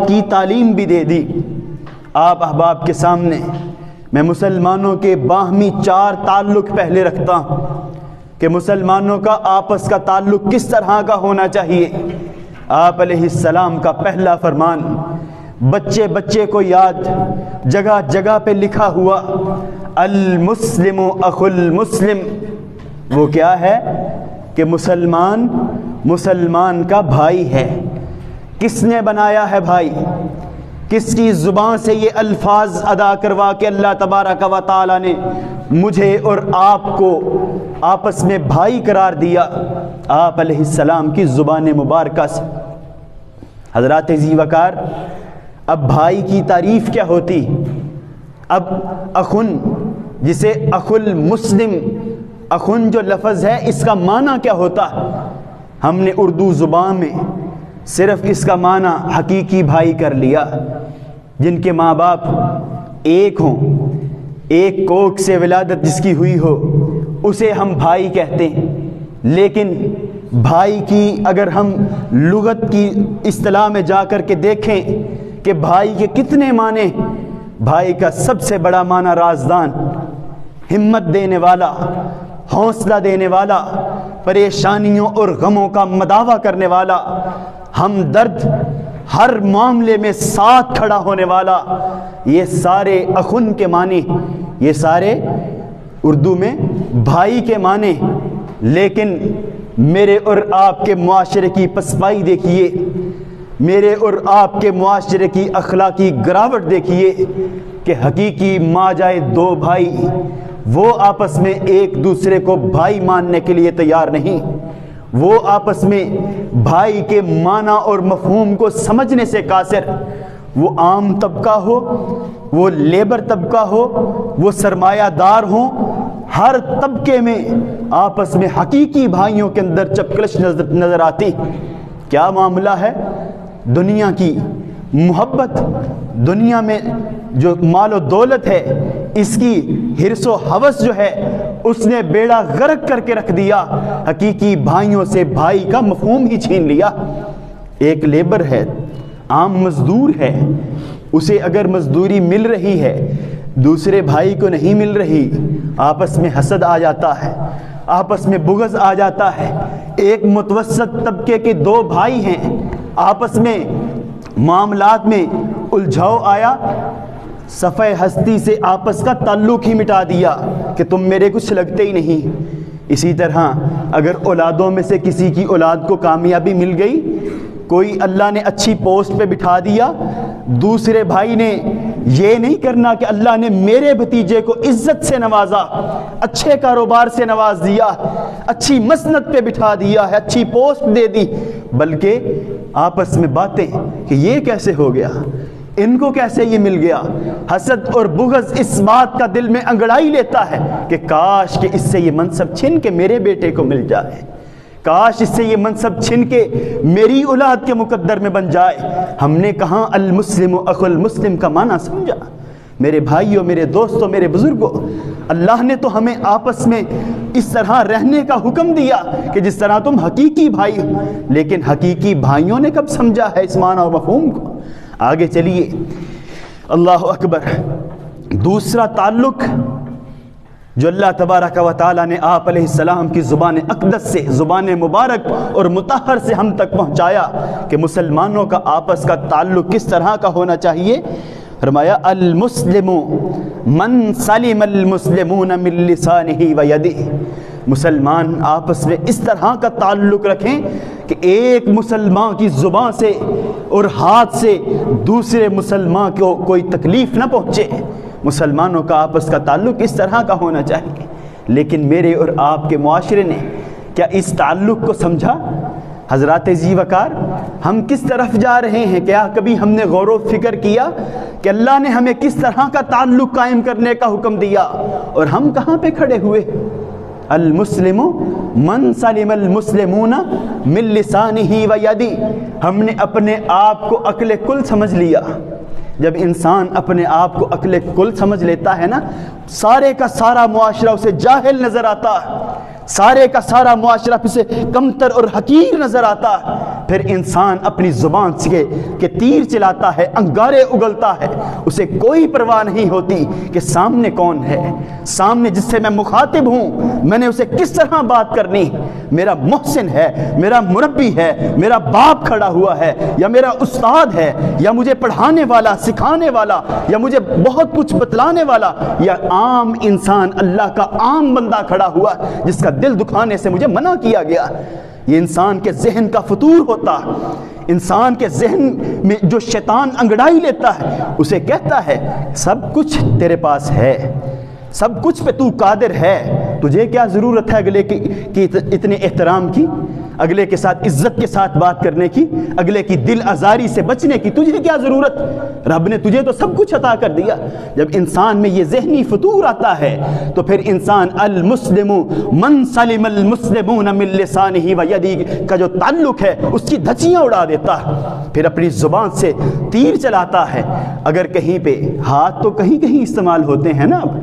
کی تعلیم بھی دے دی۔ آپ احباب کے سامنے میں مسلمانوں کے باہمی 4 تعلق پہلے رکھتا ہوں کہ مسلمانوں کا آپس کا تعلق کس طرح کا ہونا چاہیے۔ آپ علیہ السلام کا پہلا فرمان بچے بچے کو یاد، جگہ جگہ پہ لکھا ہوا، المسلم اخو المسلم۔ وہ کیا ہے کہ مسلمان مسلمان کا بھائی ہے۔ کس نے بنایا ہے بھائی؟ کس کی زبان سے یہ الفاظ ادا کروا کے اللہ تبارک و تعالی نے مجھے اور آپ کو آپس میں بھائی قرار دیا؟ آپ علیہ السلام کی زبان مبارکہ سے۔ حضرات ذی وقار، اب بھائی کی تعریف کیا ہوتی؟ اب اخن، جسے اخو المسلم، اخن جو لفظ ہے اس کا معنی کیا ہوتا؟ ہم نے اردو زبان میں صرف اس کا معنی حقیقی بھائی کر لیا، جن کے ماں باپ ایک ہوں، ایک کوکھ سے ولادت جس کی ہوئی ہو، اسے ہم بھائی کہتے ہیں۔ لیکن بھائی کی اگر ہم لغت کی اصطلاح میں جا کر کے دیکھیں کہ بھائی کے کتنے معنی، بھائی کا سب سے بڑا معنی رازدان، ہمت دینے والا، حوصلہ دینے والا، پریشانیوں اور غموں کا مداوع کرنے والا، ہمدرد، ہر معاملے میں ساتھ کھڑا ہونے والا۔ یہ سارے اخن کے معنی، یہ سارے اردو میں بھائی کے معنی۔ لیکن میرے اور آپ کے معاشرے کی پسپائی دیکھیے، میرے اور آپ کے معاشرے کی اخلاقی گراوٹ دیکھیے کہ حقیقی ماں جائے 2 بھائی، وہ آپس میں ایک دوسرے کو بھائی ماننے کے لیے تیار نہیں۔ وہ آپس میں بھائی کے معنی اور مفہوم کو سمجھنے سے قاصر۔ وہ عام طبقہ ہو، وہ لیبر طبقہ ہو، وہ سرمایہ دار ہوں، ہر طبقے میں آپس میں حقیقی بھائیوں کے اندر چپکلش نظر آتی۔ کیا معاملہ ہے؟ دنیا کی محبت، دنیا میں جو مال و دولت ہے، اس کی حرص و ہوس جو ہے، اس نے بیڑا غرق کر کے رکھ دیا۔ حقیقی بھائیوں سے بھائی کا مفہوم ہی چھین لیا۔ ایک لیبر ہے، عام مزدور ہے، اسے اگر مزدوری مل رہی ہے، دوسرے بھائی کو نہیں مل رہی، آپس میں حسد آ جاتا ہے، آپس میں بغض آ جاتا ہے۔ ایک متوسط طبقے کے 2 بھائی ہیں، آپس میں معاملات میں الجھاؤ آیا، صفحہ ہستی سے آپس کا تعلق ہی مٹا دیا کہ تم میرے کچھ لگتے ہی نہیں۔ اسی طرح اگر اولادوں میں سے کسی کی اولاد کو کامیابی مل گئی، کوئی اللہ نے اچھی پوسٹ پہ بٹھا دیا، دوسرے بھائی نے یہ نہیں کرنا کہ اللہ نے میرے بھتیجے کو عزت سے نوازا، اچھے کاروبار سے نواز دیا، اچھی مسند پہ بٹھا دیا ہے، اچھی پوسٹ دے دی، بلکہ آپس میں باتیں کہ یہ کیسے ہو گیا، ان کو کیسے یہ مل گیا۔ حسد اور بغض اس بات کا دل میں انگڑائی لیتا ہے کہ کاش کہ اس سے یہ منصب چھن کے میرے بیٹے کو مل جائے، کاش اس سے یہ منصب چھن کے میری اولاد کے مقدر میں بن جائے۔ ہم نے کہاں المسلم اخو المسلم کا معنی سمجھا؟ میرے بھائیوں، میرے دوستوں، میرے بزرگوں، اللہ نے تو ہمیں آپس میں اس طرح رہنے کا حکم دیا کہ جس طرح تم حقیقی بھائی ہو، لیکن حقیقی بھائیوں نے کب سمجھا ہے اس معنی و مفہوم کو؟ آگے چلیے، اللہ اکبر۔ دوسرا تعلق جو اللہ تبارک و تعالی نے آپ علیہ السلام کی زبان اقدس سے، زبان مبارک اور مطہر سے ہم تک پہنچایا کہ مسلمانوں کا آپس کا تعلق کس طرح کا ہونا چاہیے۔ فرمایا المسلم من سلم المسلمون من لسانہ و یدہ۔ مسلمان آپس میں اس طرح کا تعلق رکھیں کہ ایک مسلمان کی زبان سے اور ہاتھ سے دوسرے مسلمان کو کوئی تکلیف نہ پہنچے۔ مسلمانوں کا آپس کا تعلق اس طرح کا ہونا چاہیے۔ لیکن میرے اور آپ کے معاشرے نے کیا اس تعلق کو سمجھا؟ حضرات ذی وقار، ہم کس طرف جا رہے ہیں؟ کیا کبھی ہم نے غور و فکر کیا کہ اللہ نے ہمیں کس طرح کا تعلق قائم کرنے کا حکم دیا اور ہم کہاں پہ کھڑے ہوئے؟ المسلم من سلم المسلمون من لسانہ و یدہ۔ ہم نے اپنے آپ کو عقل کل سمجھ لیا۔ جب انسان اپنے آپ کو عقل کل سمجھ لیتا ہے نا، سارے کا سارا معاشرہ اسے جاہل نظر آتا ہے، سارے کا سارا معاشرہ اسے کمتر اور حقیر نظر آتا ہے۔ پھر انسان اپنی زبان سے کہ تیر چلاتا ہے، انگارے اگلتا ہے، اسے کوئی پرواہ نہیں ہوتی کہ سامنے کون ہے، سامنے جس سے میں مخاطب ہوں میں نے اسے کس طرح بات کرنی، میرا محسن ہے، میرا مربی ہے، میرا باپ کھڑا ہوا ہے، یا میرا استاد ہے، یا مجھے پڑھانے والا، سکھانے والا، یا مجھے بہت کچھ بتلانے والا، یا عام انسان اللہ کا عام بندہ کھڑا ہوا جس کا دل دکھانے سے مجھے منع کیا گیا۔ یہ انسان کے ذہن کا فطور ہوتا، انسان کے ذہن میں جو شیطان انگڑائی لیتا ہے اسے کہتا ہے سب کچھ تیرے پاس ہے، سب کچھ پہ تو قادر ہے، تجھے کیا ضرورت ہے اگلے کی اتنے احترام کی، اگلے کے ساتھ عزت کے ساتھ بات کرنے کی، اگلے کی دل آزاری سے بچنے کی، تجھے کیا ضرورت، رب نے تجھے تو سب کچھ عطا کر دیا۔ جب انسان میں یہ ذہنی فطور آتا ہے تو پھر انسان المسلم من سلم المسلمون من لسانہ و یدہ کا جو تعلق ہے اس کی دھچیاں اڑا دیتا ہے، پھر اپنی زبان سے تیر چلاتا ہے۔ اگر کہیں پہ ہاتھ تو کہیں کہیں استعمال ہوتے ہیں نا، اب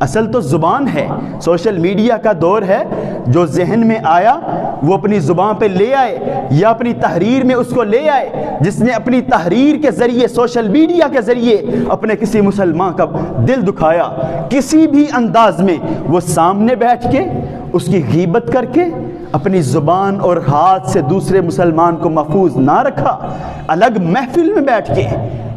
اصل تو زبان ہے، سوشل میڈیا کا دور ہے، جو ذہن میں آیا وہ اپنی زبان پہ لے آئے یا اپنی تحریر میں اس کو لے آئے۔ جس نے اپنی تحریر کے ذریعے، سوشل میڈیا کے ذریعے اپنے کسی مسلمان کا دل دکھایا، کسی بھی انداز میں، وہ سامنے بیٹھ کے اس کی غیبت کر کے اپنی زبان اور ہاتھ سے دوسرے مسلمان کو محفوظ نہ رکھا، الگ محفل میں بیٹھ کے،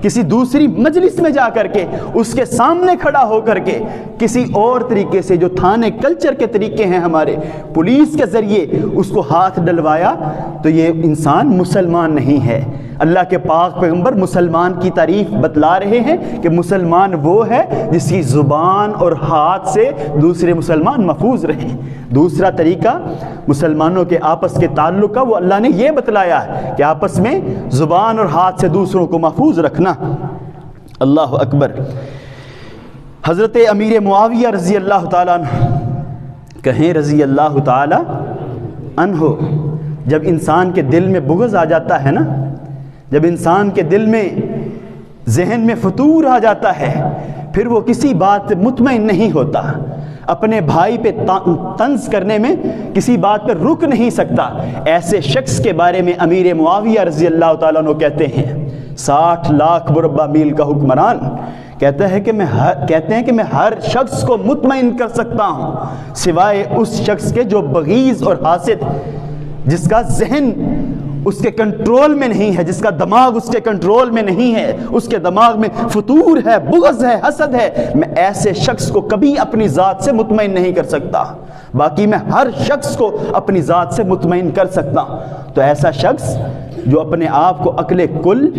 کسی دوسری مجلس میں جا کر کے، اس کے سامنے کھڑا ہو کر کے کسی اور طریقے سے جو تھانے کلچر کے طریقے ہیں ہمارے، پولیس کے ذریعے اس کو ہاتھ ڈلوایا، تو یہ انسان مسلمان نہیں ہے۔ اللہ کے پاک پیغمبر مسلمان کی تعریف بتلا رہے ہیں کہ مسلمان وہ ہے جس کی زبان اور ہاتھ سے دوسرے مسلمان محفوظ رہیں۔ دوسرا طریقہ مسلمانوں کے آپس کے تعلق کا وہ اللہ نے یہ بتلایا ہے کہ آپس میں زبان اور ہاتھ سے دوسروں کو محفوظ رکھنا۔ اللہ اکبر۔ حضرت امیر معاویہ رضی اللہ تعالیٰ عنہ، کہیں رضی اللہ تعالیٰ عنہ، جب انسان کے دل میں بغض آ جاتا ہے نا، جب انسان کے دل میں ذہن میں فتور آ جاتا ہے، پھر وہ کسی بات پہ مطمئن نہیں ہوتا، اپنے بھائی پہ طنز کرنے میں کسی بات پہ رک نہیں سکتا۔ ایسے شخص کے بارے میں امیر معاویہ رضی اللہ تعالیٰ عنہ کہتے ہیں، 60 لاکھ مربع میل کا حکمران، کہتے ہیں کہ میں ہر شخص کو مطمئن کر سکتا ہوں سوائے اس شخص کے جو بغیض اور حاسد، جس کا ذہن اس کے کنٹرول میں نہیں ہے، جس کا دماغ اس کے کنٹرول میں نہیں ہے، اس کے دماغ میں فتور ہے، بغض ہے، حسد ہے، میں ایسے شخص کو کبھی اپنی ذات سے مطمئن نہیں کر سکتا، باقی میں ہر شخص کو اپنی ذات سے مطمئن کر سکتا۔ تو ایسا شخص جو اپنے آپ کو عقل کل،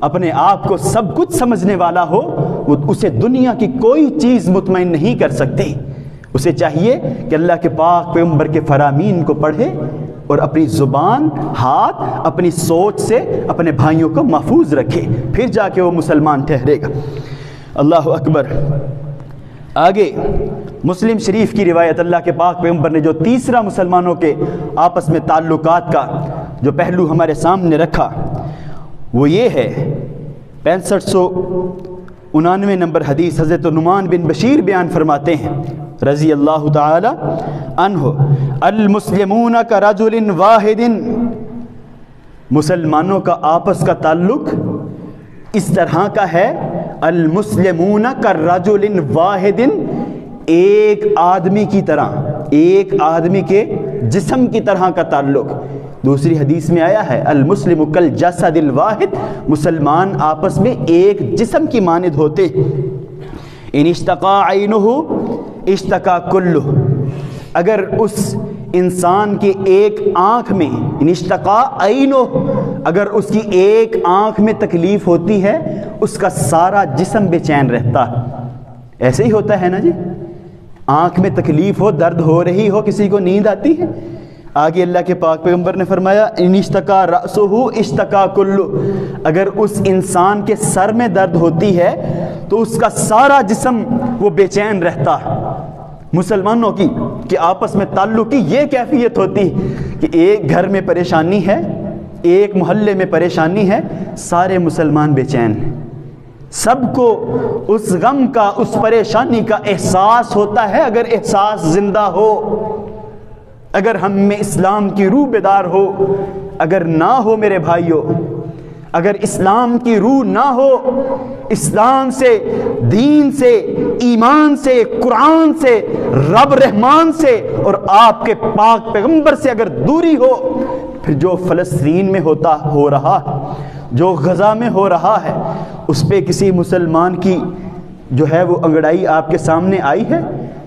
اپنے آپ کو سب کچھ سمجھنے والا ہو، اسے دنیا کی کوئی چیز مطمئن نہیں کر سکتی۔ اسے چاہیے کہ اللہ کے پاک پیغمبر کے فرامین کو پڑھے اور اپنی زبان، ہاتھ، اپنی سوچ سے اپنے بھائیوں کو محفوظ رکھے، پھر جا کے وہ مسلمان ٹھہرے گا۔ اللہ اکبر۔ آگے مسلم شریف کی روایت، اللہ کے پاک پیغمبر نے جو تیسرا مسلمانوں کے آپس میں تعلقات کا جو پہلو ہمارے سامنے رکھا وہ یہ ہے، 6599 نمبر حدیث، حضرت نعمان بن بشیر بیان فرماتے ہیں رضی اللہ تعالی عنہ، المسلمون کا رجل واحد، مسلمانوں کا آپس کا تعلق اس طرح کا ہے، المسلمون کا رجل واحد، ایک آدمی کی طرح، ایک آدمی کے جسم کی طرح کا تعلق۔ دوسری حدیث میں آیا ہے المسلم کالجسد الواحد، مسلمان آپس میں ایک جسم کی مانند ہوتے، ان اشتقا عینہ اشتقا کلہ، اگر اس انسان کے ایک آنکھ میں، ان اشتقا عینہ، اگر اس کی ایک آنکھ میں تکلیف ہوتی ہے اس کا سارا جسم بے چین رہتا ہے۔ ایسے ہی ہوتا ہے نا جی، آنکھ میں تکلیف ہو، درد ہو رہی ہو، کسی کو نیند آتی ہے، آگے اللہ کے پاک پیغمبر نے فرمایا ان اشتقا رأسہ اشتقا کلہ، اگر اس انسان کے سر میں درد ہوتی ہے تو اس کا سارا جسم وہ بے چین رہتا ہے۔ مسلمانوں کی کہ آپس میں تعلق کی یہ کیفیت ہوتی کہ ایک گھر میں پریشانی ہے، ایک محلے میں پریشانی ہے، سارے مسلمان بے چین ہیں، سب کو اس غم کا، اس پریشانی کا احساس ہوتا ہے۔ اگر احساس زندہ ہو، اگر ہم میں اسلام کی روح بیدار ہو، اگر نہ ہو میرے بھائیوں، اگر اسلام کی روح نہ ہو، اسلام سے، دین سے، ایمان سے، قرآن سے، رب رحمان سے اور آپ کے پاک پیغمبر سے اگر دوری ہو، پھر جو فلسطین میں ہو رہا، جو غزہ میں ہو رہا ہے، اس پہ کسی مسلمان کی جو ہے وہ انگڑائی آپ کے سامنے آئی ہے؟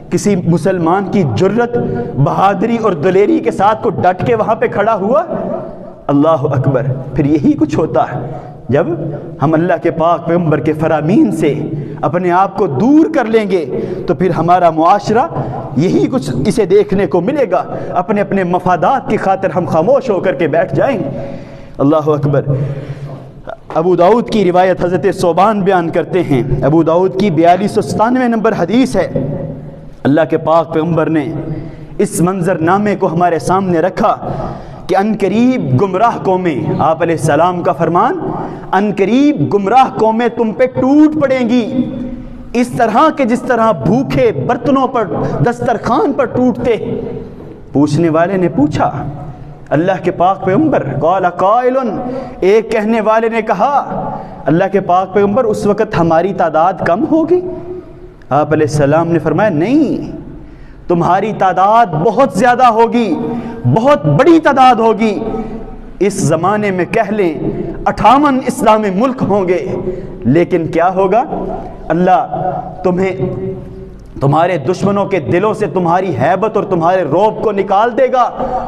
کسی مسلمان کی جرت، بہادری اور دلیری کے ساتھ کو ڈٹ کے وہاں پہ کھڑا ہوا؟ اللہ اکبر۔ پھر یہی کچھ ہوتا ہے جب ہم اللہ کے پاک پیغمبر کے فرامین سے اپنے آپ کو دور کر لیں گے، تو پھر ہمارا معاشرہ یہی کچھ اسے دیکھنے کو ملے گا۔ اپنے اپنے مفادات کی خاطر ہم خاموش ہو کر کے بیٹھ جائیں گے۔ اللہ اکبر۔ ابو داؤد کی روایت حضرت ثوبان بیان کرتے ہیں، ابو داؤد کی 4297 نمبر حدیث ہے، اللہ کے پاک پیغمبر نے اس منظر نامے کو ہمارے سامنے رکھا کہ ان قریب گمراہ قومیں، آپ علیہ السلام کا فرمان، ان قریب گمراہ قومیں تم پہ ٹوٹ پڑیں گی، اس طرح کہ جس طرح بھوکے برتنوں پر، دسترخوان پر ٹوٹتے۔ پوچھنے والے نے پوچھا، اللہ کے پاک پیغمبر، قال قائل، ایک کہنے والے نے کہا، اللہ کے پاک پیغمبر اس وقت ہماری تعداد کم ہوگی؟ آپ علیہ السلام نے فرمایا نہیں، تمہاری تعداد بہت زیادہ ہوگی، بہت بڑی تعداد ہوگی۔ اس زمانے میں کہہ لیں 58 اسلامی ملک ہوں گے، لیکن کیا ہوگا؟ اللہ تمہارے دشمنوں کے دلوں سے تمہاری ہیبت اور تمہارے رعب کو نکال دے گا،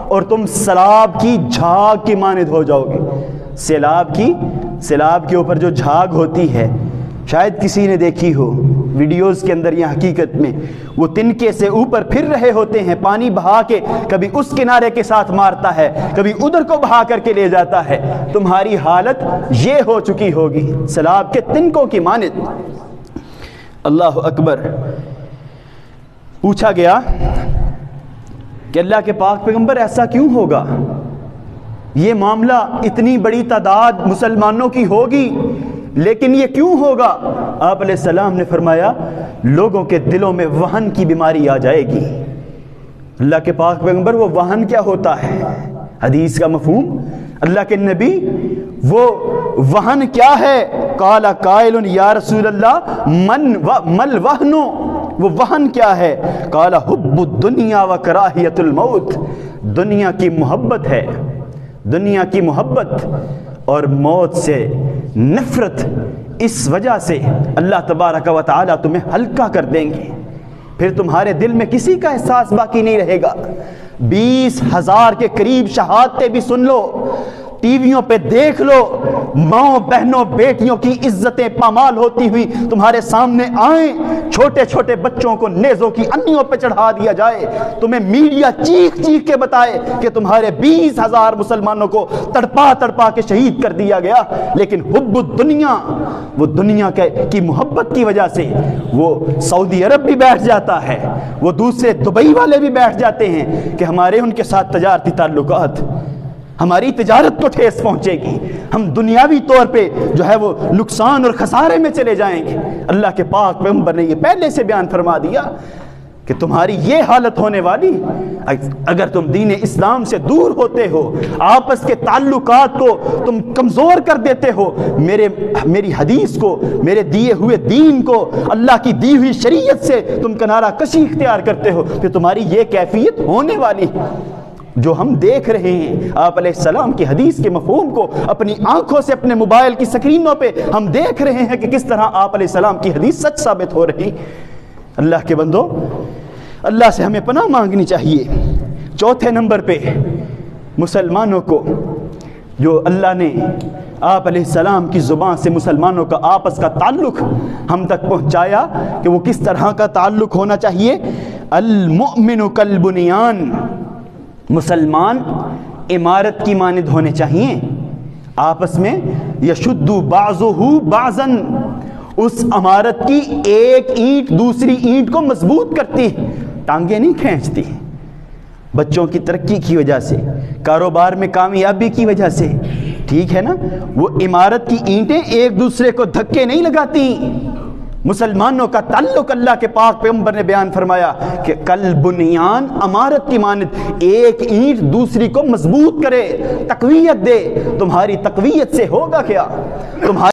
اور تم سیلاب کی جھاگ کی مانند ہو جاؤ گے۔ سیلاب کے اوپر جو جھاگ ہوتی ہے، شاید کسی نے دیکھی ہو ویڈیوز کے اندر یا حقیقت میں، وہ تنکے سے اوپر پھر رہے ہوتے ہیں، پانی بہا کے کبھی اس کنارے کے ساتھ مارتا ہے، کبھی ادھر کو بہا کر کے لے جاتا ہے۔ تمہاری حالت یہ ہو چکی ہوگی، سیلاب کے تنکوں کی مانند۔ اللہ اکبر۔ پوچھا گیا کہ اللہ کے پاک پیغمبر ایسا کیوں ہوگا؟ یہ معاملہ اتنی بڑی تعداد مسلمانوں کی ہوگی، لیکن یہ کیوں ہوگا؟ آپ علیہ السلام نے فرمایا لوگوں کے دلوں میں وہن کی بیماری آ جائے گی۔ اللہ کے پاک پیغمبر، وہ وہن کیا ہوتا ہے؟ حدیث کا مفہوم، اللہ کے نبی، وہ وہن کیا ہے؟ قال قائل یا رسول اللہ مل وہن، وہ وہن کیا ہے؟ قال حب الدنیا و کراہیت الموت، دنیا کی محبت ہے، دنیا کی محبت اور موت سے نفرت۔ اس وجہ سے اللہ تبارک و تعالیٰ تمہیں ہلکا کر دیں گے، پھر تمہارے دل میں کسی کا احساس باقی نہیں رہے گا۔ 20,000 کے قریب شہادتیں بھی سن لو، ٹی ویوں پہ دیکھ لو، ماؤں بہنوں بیٹیوں کی عزتیں پامال ہوتی ہوئی تمہارے سامنے آئیں، چھوٹے چھوٹے بچوں کو نیزوں کی انیوں پہ چڑھا دیا جائے، تمہیں میڈیا چیخ چیخ کے بتائے کہ تمہارے 20,000 مسلمانوں کو تڑپا تڑپا کے شہید کر دیا گیا، لیکن حب الدنیا، وہ دنیا کی محبت کی وجہ سے وہ سعودی عرب بھی بیٹھ جاتا ہے، وہ دوسرے دبئی والے بھی بیٹھ جاتے ہیں کہ ہمارے ان کے ساتھ تجارتی تعلقات، ہماری تجارت کو ٹھیس پہنچے گی، ہم دنیاوی طور پہ جو ہے وہ نقصان اور خسارے میں چلے جائیں گے۔ اللہ کے پاک پیغمبر نے یہ پہلے سے بیان فرما دیا کہ تمہاری یہ حالت ہونے والی، اگر تم دین اسلام سے دور ہوتے ہو، آپس کے تعلقات کو تم کمزور کر دیتے ہو، میری حدیث کو، میرے دیے ہوئے دین کو، اللہ کی دی ہوئی شریعت سے تم کنارہ کشی اختیار کرتے ہو، پھر تمہاری یہ کیفیت ہونے والی جو ہم دیکھ رہے ہیں۔ آپ علیہ السلام کی حدیث کے مفہوم کو اپنی آنکھوں سے، اپنے موبائل کی سکرینوں پہ ہم دیکھ رہے ہیں کہ کس طرح آپ علیہ السلام کی حدیث سچ ثابت ہو رہی۔ اللہ کے بندو، اللہ سے ہمیں پناہ مانگنی چاہیے۔ چوتھے نمبر پہ مسلمانوں کو جو اللہ نے آپ علیہ السلام کی زبان سے مسلمانوں کا آپس کا تعلق ہم تک پہنچایا کہ وہ کس طرح کا تعلق ہونا چاہیے۔ المؤمن کالبنیان، مسلمان عمارت کی مانند ہونے چاہیے، آپس میں یشد بعضہ بعضا، اس عمارت کی ایک اینٹ دوسری اینٹ کو مضبوط کرتی، ٹانگیں نہیں کھینچتی۔ بچوں کی ترقی کی وجہ سے، کاروبار میں کامیابی کی وجہ سے، ٹھیک ہے نا، وہ عمارت کی اینٹیں ایک دوسرے کو دھکے نہیں لگاتی، مسلمانوں کا تعلق اللہ کے پاک پیغمبر نے بیان فرمایا کہ کل بنیان عمارت کی مانند، ایک اینٹ دوسری کو مضبوط کرے، تقویت دے۔ تمہاری تقویت سے ہوگا کیا؟ تمہاری